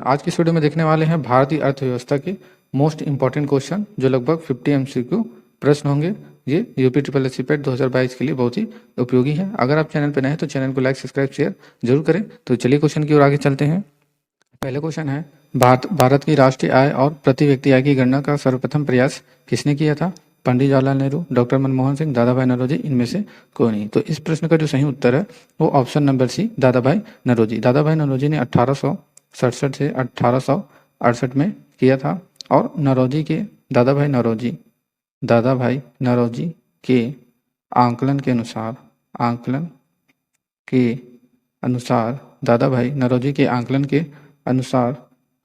आज की इस वीडियो में देखने वाले हैं भारतीय अर्थव्यवस्था के मोस्ट इंपॉर्टेंट क्वेश्चन जो लगभग 50 एमसीक्यू प्रश्न होंगे। ये यूपी ट्रिपल एस सी पेट 2022 के लिए बहुत ही उपयोगी है। अगर आप चैनल पर नए हैं तो चैनल को लाइक सब्सक्राइब शेयर जरूर करें। तो चलिए क्वेश्चन की ओर आगे चलते हैं। पहले क्वेश्चन है, भारत की राष्ट्रीय आय और प्रति व्यक्ति आय की गणना का सर्वप्रथम प्रयास किसने किया था? पंडित जवाहरलाल नेहरू, डॉक्टर मनमोहन सिंह, दादा भाई नौरोजी, इनमें से कोई नहीं। तो इस प्रश्न का जो सही उत्तर है वो ऑप्शन नंबर सी, दादा भाई नौरोजी। दादा भाई नौरोजी ने 1867 से 1868 में किया था। और नौरोजी के दादा भाई नौरोजी के आंकलन के अनुसार दादा भाई नौरोजी के आंकलन के अनुसार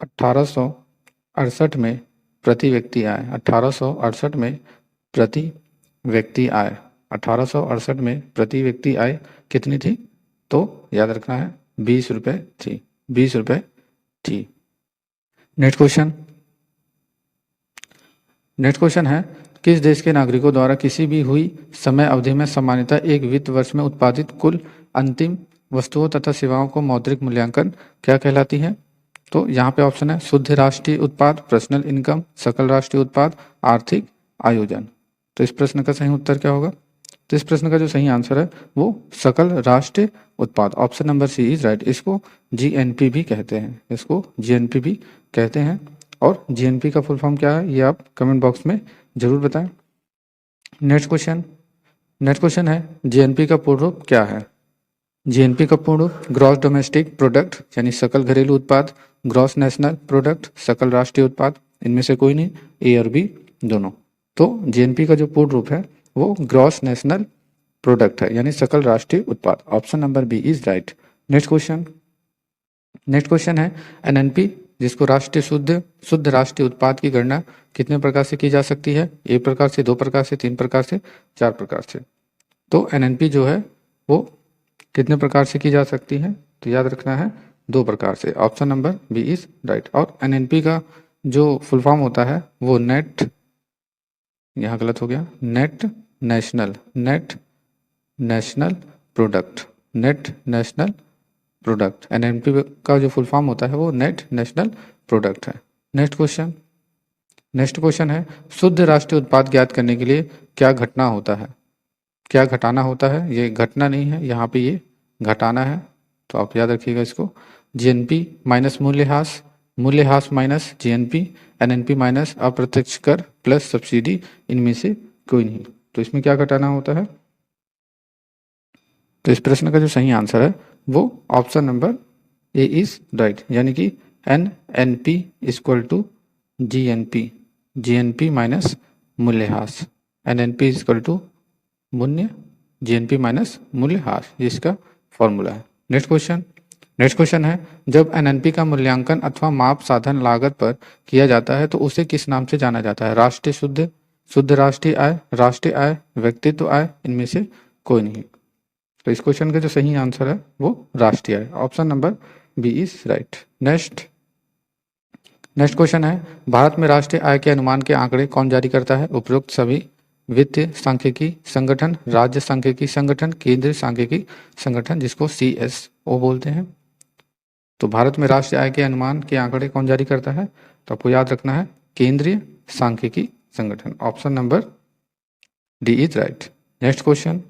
1868 में प्रति व्यक्ति आय 1868 में प्रति व्यक्ति आय कितनी थी? तो याद रखना है 20 रुपये थी। 20 रुपये थी। नेक्स्ट क्वेश्चन है, किस देश के नागरिकों द्वारा किसी भी हुई समय अवधि में सामान्यतः एक वित्त वर्ष में उत्पादित कुल अंतिम वस्तुओं तथा सेवाओं को मौद्रिक मूल्यांकन क्या कहलाती है? तो यहाँ पे ऑप्शन है शुद्ध राष्ट्रीय उत्पाद, पर्सनल इनकम, सकल राष्ट्रीय उत्पाद, आर्थिक आयोजन। तो इस प्रश्न का सही उत्तर क्या होगा? तो इस प्रश्न का जो सही आंसर है वो सकल राष्ट्रीय उत्पाद, option number C is right. इसको जीएनपी भी कहते हैं। और जीएनपी का फुल फॉर्म क्या है ये आप कमेंट बॉक्स में जरूर बताएं। नेक्स्ट क्वेश्चन है, जीएनपी का पूर्ण रूप क्या है? जीएनपी का पूर्ण रूप ग्रॉस डोमेस्टिक प्रोडक्ट यानी सकल घरेलू उत्पाद, ग्रॉस नेशनल प्रोडक्ट सकल राष्ट्रीय उत्पाद, इनमें से कोई नहीं, ए और बी दोनों। तो जीएनपी का जो पूर्ण रूप है वो ग्रॉस नेशनल प्रोडक्ट है यानी सकल राष्ट्रीय उत्पाद, option number B is right. Next question है, एनएनपी जिसको राष्ट्रीय शुद्ध राष्ट्रीय उत्पाद की गणना कितने प्रकार से की जा सकती है? एक प्रकार से, दो प्रकार से, तीन प्रकार से, चार प्रकार से। तो एनएनपी जो है वो कितने प्रकार से की जा सकती है? तो याद रखना है 2 प्रकार से, option number B is right. और एनएनपी का जो फुल फॉर्म होता है वो नेट, यहाँ गलत हो गया, नेट नेशनल प्रोडक्ट। एनएनपी का जो फुल फॉर्म होता है वो नेट नेशनल प्रोडक्ट है। नेक्स्ट क्वेश्चन है, शुद्ध राष्ट्रीय उत्पाद ज्ञात करने के लिए क्या घटाना होता है? ये घटना नहीं है, यहाँ पे ये घटाना है। तो आप याद रखिएगा इसको, जीएनपी माइनस मूल्यह्रास माइनस जीएनपी, एनएनपी माइनस अप्रत्यक्ष कर प्लस सब्सिडी, इनमें से कोई नहीं। तो इसमें क्या घटाना होता है? तो इस प्रश्न का जो सही आंसर है वो option number A is right, यानी कि NNP equal to GNP minus मूल्यह्रास, NNP equal to GNP minus मूल्यह्रास, ये इसका फॉर्मूला है। नेक्स्ट क्वेश्चन है, जब एनएनपी का मूल्यांकन अथवा माप साधन लागत पर किया जाता है तो उसे किस नाम से जाना जाता है? राष्ट्रीय शुद्ध राष्ट्रीय आय, व्यक्तित्व आय, इनमें से कोई नहीं। तो इस क्वेश्चन का जो सही आंसर है वो राष्ट्रीय आय, option number B is right. Next question है, भारत में राष्ट्रीय आय के अनुमान के आंकड़े कौन जारी करता है? उपरोक्त सभी वित्तीय सांख्यिकी संगठन, राज्य सांख्यिकी संगठन, केंद्रीय सांख्यिकी संगठन, जिसको CSO बोलते हैं। तो भारत में राष्ट्रीय आय के अनुमान के आंकड़े कौन जारी करता है? तो आपको याद रखना है केंद्रीय सांख्यिकी संगठन, option number D is right. Next question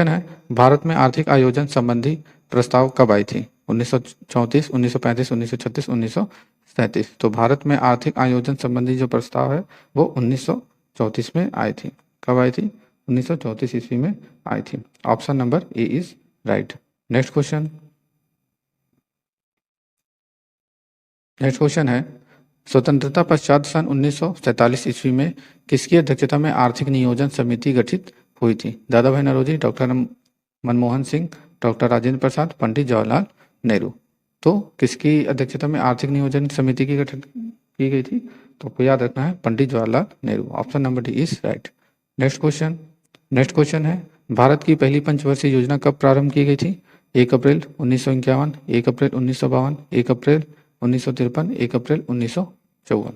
है, भारत में आर्थिक आयोजन संबंधी प्रस्ताव कब आई थी? 1934, 1935, 1936, 1937। तो भारत में आर्थिक आयोजन संबंधी जो प्रस्ताव है वो 1934 में आई थी। कब आई थी? 1934 ईस्वी में आई थी, option number A is right. Next question है, स्वतंत्रता पश्चात सन 1947 ईस्वी में किसकी अध्यक्षता में आर्थिक नियोजन समिति गठित हुई थी? दादा भाई नौरोजी, डॉक्टर मनमोहन सिंह, डॉक्टर राजेंद्र प्रसाद, पंडित जवाहरलाल नेहरू। तो किसकी अध्यक्षता में आर्थिक नियोजन समिति की गठन की गई थी? तो आपको याद रखना है Pandit Jawaharlal Nehru, option number D is right. Next question है, भारत की पहली पंचवर्षीय योजना कब प्रारंभ की गई थी? 1 अप्रैल 1951, 1 अप्रैल 1952, 1 अप्रैल 1953, 1 अप्रैल 1954।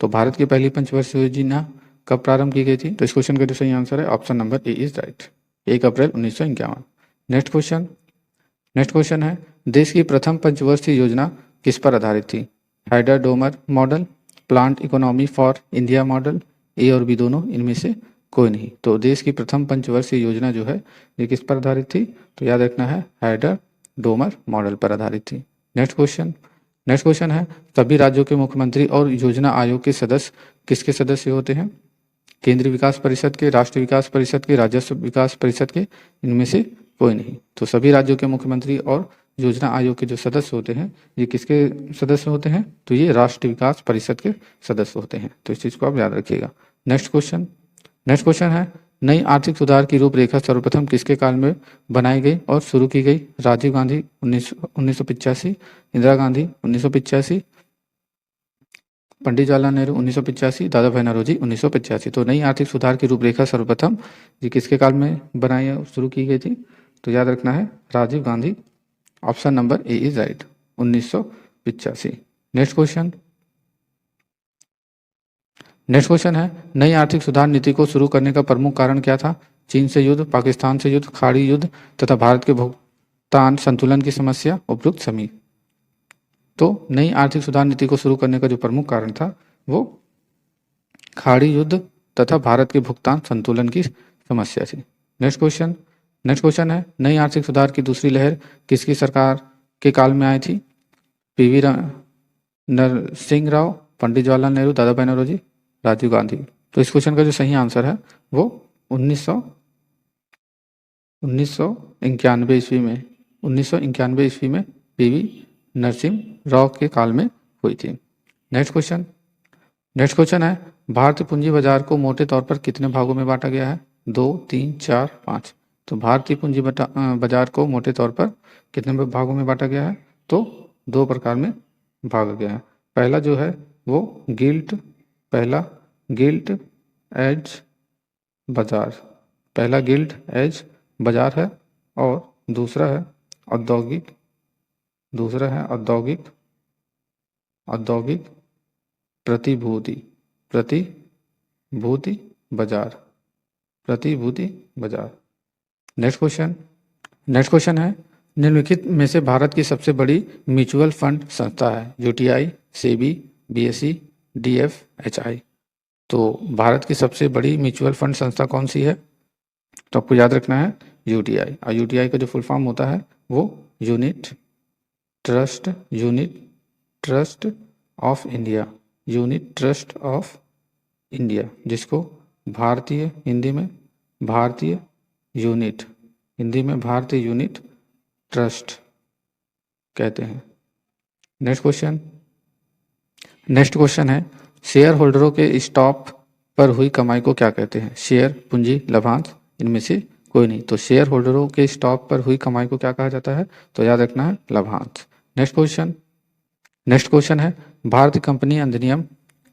तो भारत की पहली पंचवर्षीय योजना कब प्रारंभ की गई थी? तो इस क्वेश्चन का जो सही आंसर है option number A is right, 1 April 1951। Next question है, देश की प्रथम पंचवर्षीय योजना किस पर आधारित थी? हाइडर Domar model, plant economy for India model, A और बी दोनों, इनमें से कोई नहीं। तो देश की प्रथम पंचवर्षीय योजना जो है ये किस पर आधारित थी? तो याद रखना है हाइडर डोमर मॉडल पर आधारित थी। नेक्स्ट क्वेश्चन है सभी राज्यों के मुख्यमंत्री और योजना आयोग के सदस्य किसके सदस्य होते हैं? केंद्रीय विकास परिषद के, राष्ट्रीय विकास परिषद के, राजस्व विकास परिषद के, इनमें से कोई नहीं। तो सभी राज्यों के मुख्यमंत्री और योजना आयोग के जो सदस्य होते हैं ये किसके सदस्य होते हैं? तो ये राष्ट्रीय विकास परिषद के सदस्य होते हैं। तो इस चीज को आप याद रखिएगा। नेक्स्ट क्वेश्चन है नई आर्थिक सुधार की रूपरेखा सर्वप्रथम किसके काल में बनाई गई और शुरू की गई? राजीव गांधी 1985, इंदिरा गांधी 1985, पंडित जवाहरलाल नेहरू 1985, दादा भाई नौरोजी 1985। तो नई आर्थिक सुधार की रूपरेखा सर्वप्रथम ये किसके काल में बनाई और शुरू की गई थी? तो याद रखना है Rajiv Gandhi. Option number A is right, 1985। Next question है नई आर्थिक सुधार नीति को शुरू करने का प्रमुख कारण क्या था? चीन से युद्ध, पाकिस्तान से युद्ध, खाड़ी युद्ध तथा भारत के भुगतान संतुलन की समस्या, उपयुक्त सभी। तो नई आर्थिक सुधार नीति को शुरू करने का जो प्रमुख कारण था वो खाड़ी युद्ध तथा भारत के भुगतान संतुलन की समस्या थी। नेक्स्ट क्वेश्चन है नई आर्थिक सुधार की दूसरी लहर किसकी सरकार के काल में आई थी? पीवी नरसिंह राव, पंडित जवाहरलाल नेहरू, दादा भाई नौरोजी, राजीव गांधी। तो इस क्वेश्चन का जो सही आंसर है वो 1991 ईस्वी में पीवी नरसिंह राव के काल में हुई थी। नेक्स्ट क्वेश्चन है भारतीय पूंजी बाजार को मोटे तौर पर कितने भागों में बांटा गया है? 2, 3, 4, 5। तो भारतीय पूंजी बाजार को मोटे तौर पर कितने भागों में बांटा गया है? तो 2 प्रकार में भागा गया है। पहला जो है वो गिल्ट एज बाजार है और दूसरा है औद्योगिक प्रतिभूति बाजार। नेक्स्ट क्वेश्चन है निम्नलिखित में से भारत की सबसे बड़ी म्यूचुअल फंड संस्था है? UTI, SEBI, BSE, DFHI. तो भारत की सबसे बड़ी म्यूचुअल फंड संस्था कौन सी है? तो आपको याद रखना है यूटीआई। और यूटीआई का जो फुल फॉर्म होता है वो यूनिट ट्रस्ट ऑफ इंडिया, जिसको भारतीय यूनिट ट्रस्ट कहते हैं। नेक्स्ट क्वेश्चन है शेयर होल्डरों के स्टॉप पर हुई कमाई को क्या कहते हैं? शेयर, पूंजी, लाभांश, इनमें से कोई नहीं। तो शेयर होल्डरों के स्टॉक पर हुई कमाई को क्या कहा जाता है? तो याद रखना है लाभांश। नेक्स्ट क्वेश्चन है भारतीय कंपनी अधिनियम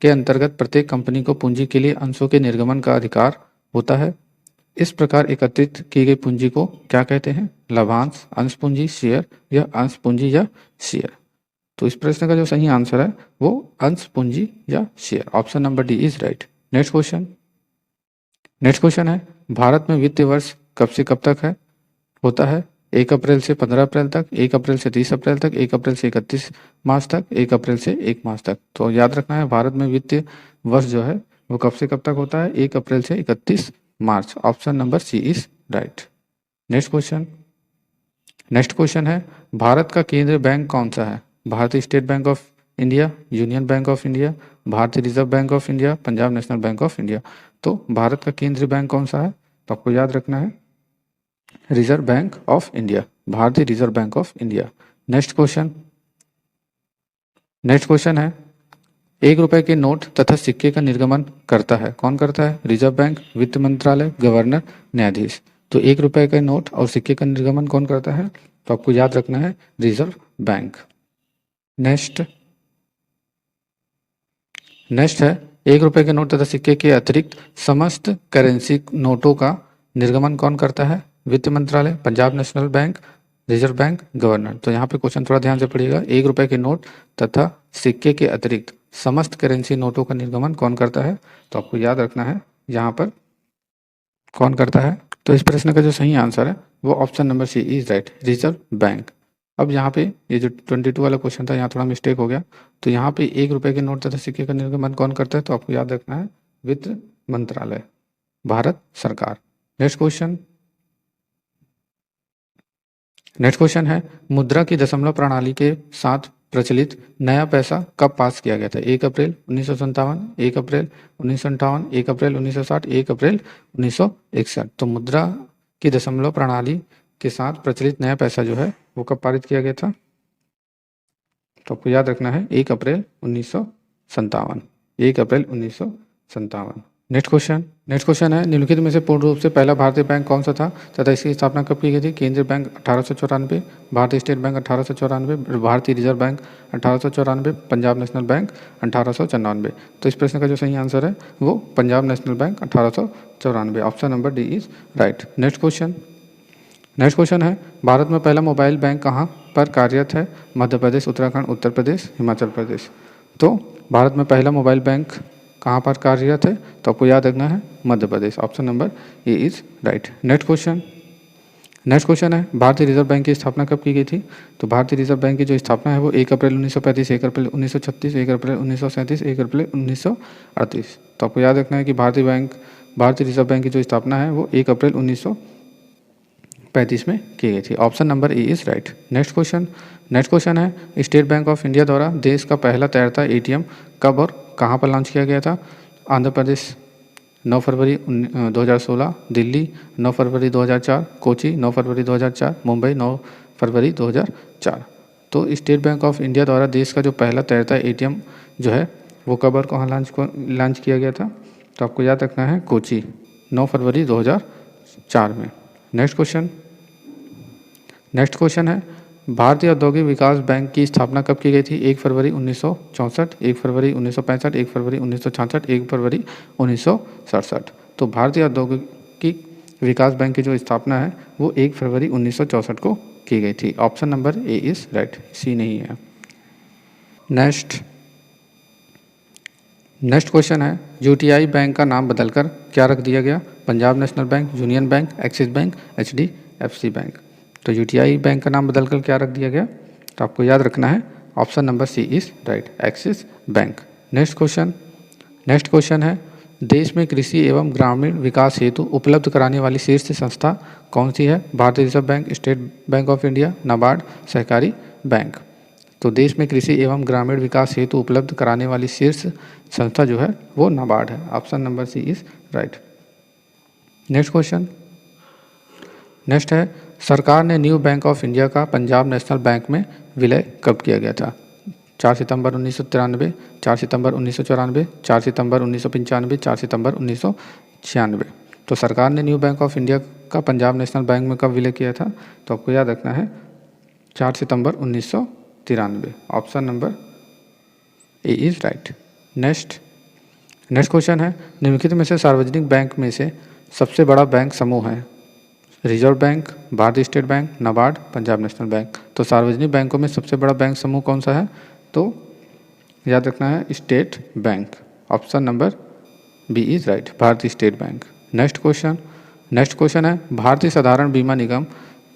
के अंतर्गत प्रत्येक कंपनी को पूंजी के लिए अंशों के निर्गमन का अधिकार होता है। इस प्रकार एकत्रित की गई पूंजी को क्या कहते हैं? लाभांश, अंश पूंजी, शेयर या अंश पूंजी या शेयर। तो इस प्रश्न का जो सही आंसर है वो अंश पूंजी या share. Option number D is right. Next question है भारत में वित्तीय वर्ष कब से कब तक होता है? 1 अप्रैल से 15 अप्रैल तक, 1 अप्रैल से 30 अप्रैल तक, 1 अप्रैल से 31 मार्च तक, 1 अप्रैल से 1 मार्च तक। तो याद रखना है भारत में वित्तीय वर्ष जो है वो कब से कब तक होता है? 1 अप्रैल से 31 मार्च। Option number C is right. Next question है भारत का केंद्रीय बैंक कौन सा है? Bharatiya state bank of India, union bank of India, Bharatiya reserve bank of India, Punjab national bank of India. तो भारत का केंद्रीय बैंक कौन सा है? तो आपको याद रखना है reserve bank of India, Bharatiya reserve bank of India. Next question है 1 रुपए के नोट तथा सिक्के का निर्गमन करता है कौन करता है? रिजर्व बैंक, वित्त मंत्रालय, गवर्नर, न्यायाधीश। तो 1 रुपए के नोट और सिक्के का निर्गमन कौन करता है? तो आपको याद रखना है रिजर्व बैंक। नेक्स्ट है 1 रुपए के नोट तथा सिक्के के अतिरिक्त समस्त करेंसी नोटों का निर्गमन कौन करता है? वित्त मंत्रालय, Punjab national bank, reserve bank, governor. तो यहाँ पे क्वेश्चन थोड़ा ध्यान से पढ़िएगा। 1 रुपए के नोट तथा सिक्के के अतिरिक्त समस्त करेंसी नोटों का निर्गमन कौन करता है? तो आपको याद रखना है यहाँ पर कौन करता है। तो इस प्रश्न का जो सही आंसर है वो option number C is right, Reserve Bank. अब यहाँ पे ये जो 22 वाला क्वेश्चन था, यहाँ थोड़ा मिस्टेक हो गया। तो यहाँ पे 1 रुपये के नोट तथा सिक्के का निर्गमन कौन करता है? तो आपको याद रखना है वित्त मंत्रालय, भारत सरकार। नेक्स्ट क्वेश्चन है मुद्रा की दशमलव प्रणाली के साथ प्रचलित नया पैसा कब पास किया गया था? 1 अप्रैल 1957, 1 अप्रैल 1958, 1 अप्रैल 1960, 1 अप्रैल 1961। तो मुद्रा की दशमलव प्रणाली के साथ प्रचलित नया पैसा जो है वो कब पारित किया गया था? तो आपको याद रखना है 1 अप्रैल 1957, 1 अप्रैल 1957। नेक्स्ट क्वेश्चन है निम्नलिखित में से पूर्ण रूप से पहला भारतीय बैंक कौन सा था तथा इसकी स्थापना कब की गई थी? केंद्रीय बैंक 1894, भारतीय स्टेट बैंक 1894, भारतीय reserve bank 1894, Punjab national bank 1894। तो इस प्रश्न का जो सही आंसर है वो Punjab national bank 1894। Option number D is right. Next question है भारत में पहला मोबाइल बैंक कहाँ पर कार्यरत है? मध्य प्रदेश, उत्तराखंड, उत्तर प्रदेश, हिमाचल प्रदेश। तो भारत में पहला मोबाइल बैंक कहाँ पर कार्यरत है? तो आपको याद रखना है Madhya Pradesh. Option number A is right. Next question है भारतीय रिजर्व बैंक की स्थापना कब की गई थी? तो भारतीय रिजर्व बैंक की जो स्थापना है वो 1 अप्रैल 1935, 1 अप्रैल 1936, 1 अप्रैल 1937, 1 अप्रैल 1938। तो आपको याद रखना है कि भारतीय रिजर्व बैंक की जो स्थापना है वो 1 अप्रैल 1935 में की गई थी। Option number A is right. Next question है स्टेट बैंक ऑफ इंडिया द्वारा देश का पहला तैरता एटीएम कब और कहाँ पर लॉन्च किया गया था? आंध्र प्रदेश 9 फरवरी 2016, दिल्ली 9 फरवरी 2004, कोची 9 फरवरी 2004, मुंबई 9 फरवरी 2004। तो स्टेट बैंक ऑफ इंडिया द्वारा देश का जो पहला तैरता एटीएम जो है वो कब और कहाँ लॉन्च किया गया था? तो आपको याद रखना है कोची 9 फरवरी 2004 में। नेक्स्ट क्वेश्चन है भारतीय औद्योगिक विकास बैंक की स्थापना कब की गई थी? 1 फरवरी 1964, 1 फरवरी 1965, 1 फरवरी 1966, 1 फरवरी 1967। तो भारतीय औद्योगिक विकास बैंक की जो स्थापना है वो 1 फरवरी 1964 को की गई थी। Option number A is right, C नहीं है। नेक्स्ट क्वेश्चन है यूटीआई बैंक का नाम बदलकर क्या रख दिया गया? Punjab national bank, union bank, Axis bank, HDFC bank. तो यूटीआई बैंक का नाम बदलकर क्या रख दिया गया? तो आपको याद रखना है option number C is right, Axis Bank. Next question है देश में कृषि एवं ग्रामीण विकास हेतु उपलब्ध कराने वाली शीर्ष संस्था कौन सी है? Bharatiya reserve bank, state bank of India, NABARD, सहकारी बैंक। तो देश में कृषि एवं ग्रामीण विकास हेतु उपलब्ध कराने वाली शीर्ष संस्था जो है वो नाबार्ड है। Option number C is right. Next है सरकार ने न्यू बैंक ऑफ इंडिया का पंजाब नेशनल बैंक में विलय कब किया गया था? 4 सितंबर 1993, 4 सितंबर 1994, 4 सितंबर 1995, 4 सितंबर 1996। तो सरकार ने न्यू बैंक ऑफ इंडिया का पंजाब नेशनल बैंक में कब विलय किया था? तो आपको याद रखना है 4 सितंबर 1993। Option number A is right. Next question है निम्नलिखित में से सार्वजनिक बैंक में से सबसे बड़ा बैंक समूह है? रिजर्व बैंक, भारतीय state bank, NABARD, Punjab national bank. तो सार्वजनिक बैंकों में सबसे बड़ा बैंक समूह कौन सा है? तो याद रखना है State Bank. Option number B is right, Bharatiya state Bank. Next question है भारतीय साधारण बीमा निगम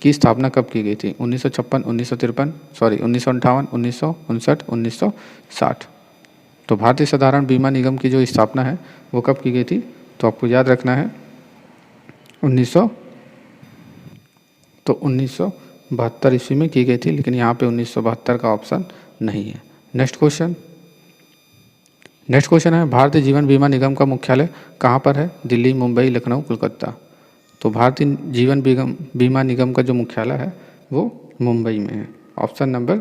की स्थापना कब की गई थी? 1956, 1953, 1958, 1959, 1960। तो भारतीय साधारण बीमा निगम की जो स्थापना है वो कब की गई थी? तो आपको याद रखना है 1972 ईस्वी में की गई थी, लेकिन यहाँ पे 1972 का ऑप्शन नहीं है। नेक्स्ट क्वेश्चन है भारतीय जीवन बीमा निगम का मुख्यालय कहाँ पर है? दिल्ली, मुंबई, लखनऊ, कोलकाता। तो भारतीय जीवन बीमा निगम का जो मुख्यालय है वो मुंबई में है। Option number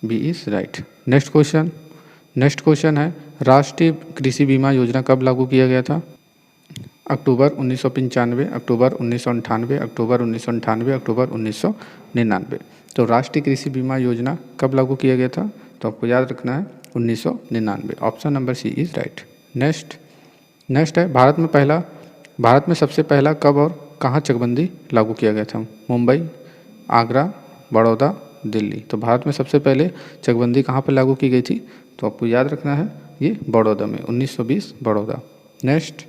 B is right. Next question है राष्ट्रीय कृषि बीमा योजना कब लागू किया गया था? अक्टूबर 1995, अक्टूबर 1998, अक्टूबर 1998, अक्टूबर 1999। तो राष्ट्रीय कृषि बीमा योजना कब लागू किया गया था? तो आपको याद रखना है 1999। Option number C is right. Next है भारत में सबसे पहला कब और कहाँ चकबंदी लागू किया गया था? मुंबई, आगरा, बड़ौदा, दिल्ली। तो भारत में सबसे पहले चकबंदी कहाँ पर लागू की गई थी? तो आपको याद रखना है ये बड़ौदा में, 1920 बड़ौदा। नेक्स्ट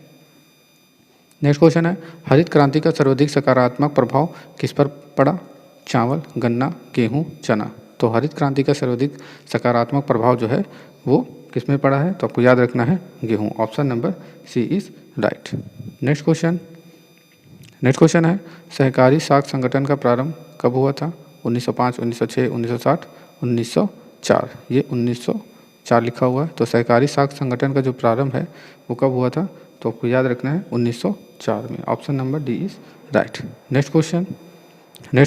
क्वेश्चन है हरित क्रांति का सर्वाधिक सकारात्मक प्रभाव किस पर पड़ा? चावल, गन्ना, गेहूँ, चना। तो हरित क्रांति का सर्वाधिक सकारात्मक प्रभाव जो है वो किस में पड़ा है? तो आपको याद रखना है गेहूँ। Option number C is right. Next question है सहकारी साख संगठन का प्रारंभ कब हुआ था? 1905, 1906, 1960, 1904। ये 1904 लिखा हुआ है। तो सहकारी साख संगठन का जो प्रारंभ है वो कब हुआ था? तो आपको याद रखना है 1904 में। Option number D is right. Next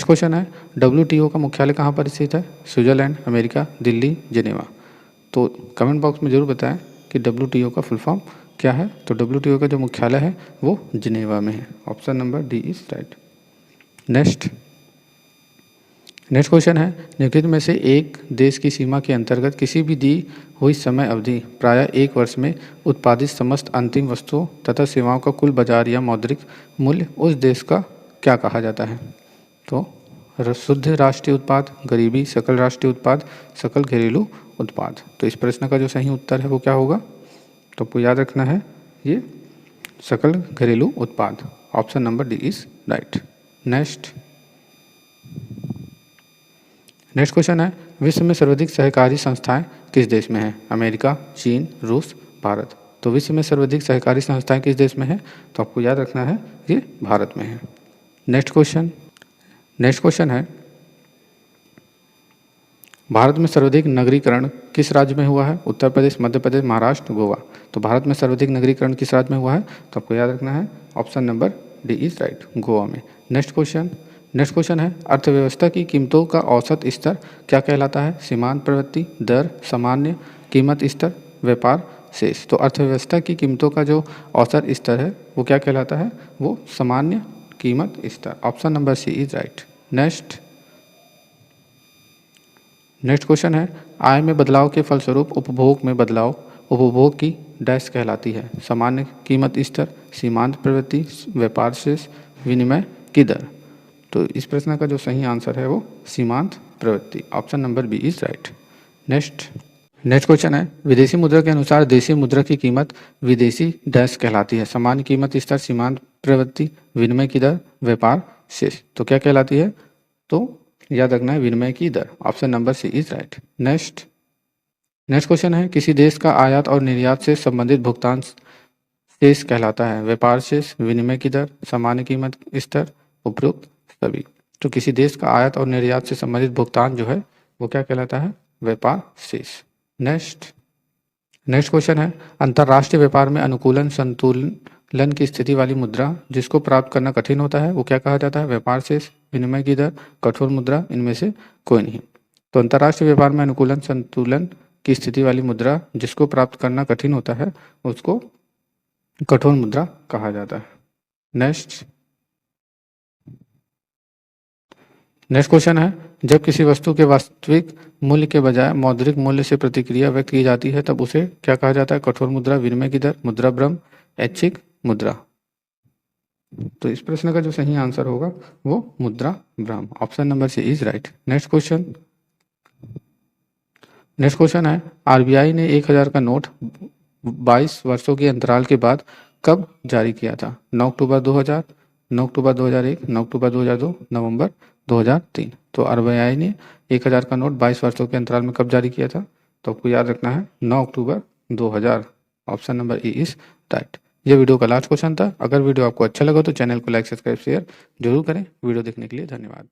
question है WTO का मुख्यालय कहाँ पर स्थित है? Switzerland, America, Delhi, Geneva. तो कमेंट बॉक्स में ज़रूर बताएं कि WTO का फुल फॉर्म क्या है? तो WTO का जो मुख्यालय है वो जिनेवा में है। Option number D is right. Next question है निम्नलिखित में से एक देश की सीमा के अंतर्गत किसी भी दी हुई समय अवधि प्रायः 1 वर्ष में उत्पादित समस्त अंतिम वस्तुओं तथा सेवाओं का कुल बाजार या मौद्रिक मूल्य उस देश का क्या कहा जाता है? तो शुद्ध राष्ट्रीय उत्पाद, गरीबी, सकल राष्ट्रीय उत्पाद, सकल घरेलू उत्पाद। तो इस प्रश्न का जो सही उत्तर है वो क्या होगा? तो आपको याद रखना है ये सकल घरेलू उत्पाद। Option number D is right. Next question है विश्व में सर्वाधिक सहकारी संस्थाएं किस देश में हैं? अमेरिका, चीन, रूस, भारत। तो विश्व में सर्वाधिक सहकारी संस्थाएं किस देश में हैं? तो आपको याद रखना है ये भारत में है। नेक्स्ट क्वेश्चन है भारत में सर्वाधिक नगरीकरण किस राज्य में हुआ है? उत्तर प्रदेश, मध्य प्रदेश, महाराष्ट्र, गोवा। तो भारत में सर्वाधिक नगरीकरण किस राज्य में हुआ है? तो आपको याद रखना है option number D is right, Goa में। नेक्स्ट क्वेश्चन है अर्थव्यवस्था की कीमतों का औसत स्तर क्या कहलाता है? सीमांत प्रवृत्ति, दर, सामान्य कीमत स्तर, व्यापार शेष। तो अर्थव्यवस्था की कीमतों का जो औसत स्तर है वो क्या कहलाता है? वो सामान्य कीमत स्तर। Option number C is right. Next question है आय में बदलाव के फलस्वरूप उपभोग में बदलाव उपभोग की डैश कहलाती है? सामान्य कीमत स्तर, सीमांत प्रवृत्ति, व्यापार शेष, विनिमय की दर। तो इस प्रश्न का जो सही आंसर है वो सीमांत प्रवृत्ति। Option number B is right. Next question है विदेशी मुद्रा के अनुसार देशी मुद्रा की कीमत विदेशी डैश कहलाती है? सामान्य कीमत स्तर, सीमांत प्रवृत्ति, विनिमय की दर, व्यापार शेष। तो क्या कहलाती है? तो याद रखना है विनिमय की दर। Option number C is right. Next question है किसी देश का आयात और निर्यात से संबंधित भुगतान शेष कहलाता है? व्यापार शेष, विनिमय की दर, सामान्य कीमत स्तर, उपरोक्त सभी। तो किसी देश का आयात और निर्यात से संबंधित भुगतान जो है वो क्या कहलाता है? व्यापार शेष। नेक्स्ट क्वेश्चन है अंतर्राष्ट्रीय व्यापार में अनुकूलन संतुलन की स्थिति वाली मुद्रा जिसको प्राप्त करना कठिन होता है वो क्या कहा जाता है? व्यापार शेष, विनिमय की दर, कठोर मुद्रा, इनमें से कोई नहीं। तो अंतर्राष्ट्रीय व्यापार में अनुकूलन संतुलन की स्थिति वाली मुद्रा जिसको प्राप्त करना कठिन होता है उसको कठोर मुद्रा कहा जाता है। नेक्स्ट क्वेश्चन है जब किसी वस्तु के वास्तविक मूल्य के बजाय मौद्रिक मूल्य से प्रतिक्रिया व्यक्त की जाती है तब उसे क्या कहा जाता है? कठोर मुद्रा, विनिमय की दर, मुद्रा भ्रम, ऐच्छिक मुद्रा। तो इस प्रश्न का जो सही आंसर होगा वो मुद्रा भ्रम। Option number C is right. Next question है आरबीआई ने 1000 का नोट 22 वर्षों के अंतराल के बाद कब जारी किया था? 9 अक्टूबर 2000, 9 अक्टूबर 2001, 9 अक्टूबर 2002, नवंबर 2003। तो आरबीआई ने 1000 का नोट 22 वर्षों के अंतराल में कब जारी किया था? तो आपको याद रखना है 9 अक्टूबर 2000। Option number E is right. ये वीडियो का लास्ट क्वेश्चन था। अगर वीडियो आपको अच्छा लगा तो चैनल को लाइक, सब्सक्राइब, शेयर जरूर करें। वीडियो देखने के लिए धन्यवाद।